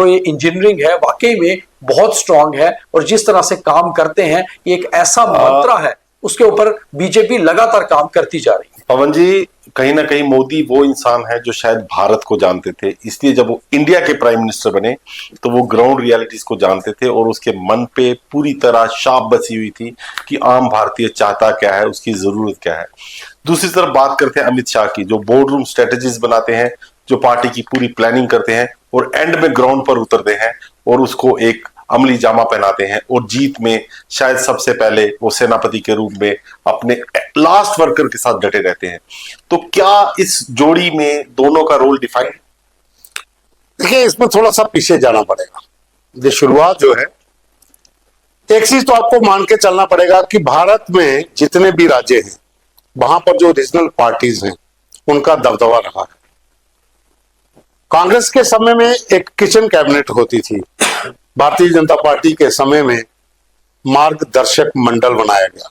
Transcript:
तो ये इंजीनियरिंग है वाकई में बहुत स्ट्रांग है, और जिस तरह से काम करते हैं ये एक ऐसा मंत्रा है, उसके ऊपर बीजेपी लगातार काम करती जा रही है। पवन जी, कहीं ना कहीं मोदी वो इंसान है जो शायद भारत को जानते थे, इसलिए जब वो इंडिया के प्राइम मिनिस्टर बने तो वो ग्राउंड रियलिटीज को जानते थे और उसके मन पे पूरी तरह छाप बसी हुई थी कि आम भारतीय चाहता क्या है, उसकी जरूरत क्या है। दूसरी तरफ बात करते हैं अमित शाह की, जो बोर्ड रूम स्ट्रेटेजीज बनाते हैं, जो पार्टी की पूरी प्लानिंग करते हैं और एंड में ग्राउंड पर उतरते हैं और उसको एक अमली जामा पहनाते हैं, और जीत में शायद सबसे पहले वो सेनापति के रूप में अपने लास्ट वर्कर के साथ डटे रहते हैं। तो क्या इस जोड़ी में दोनों का रोल डिफाइन? देखिए, इसमें थोड़ा सा पीछे जाना पड़ेगा। ये शुरुआत जो है, एक चीज तो आपको मान के चलना पड़ेगा कि भारत में जितने भी राज्य हैं वहां पर जो रीजनल पार्टीज हैं उनका दबदबा रहा है। कांग्रेस के समय में एक किचन कैबिनेट होती थी, भारतीय जनता पार्टी के समय में मार्गदर्शक मंडल बनाया गया।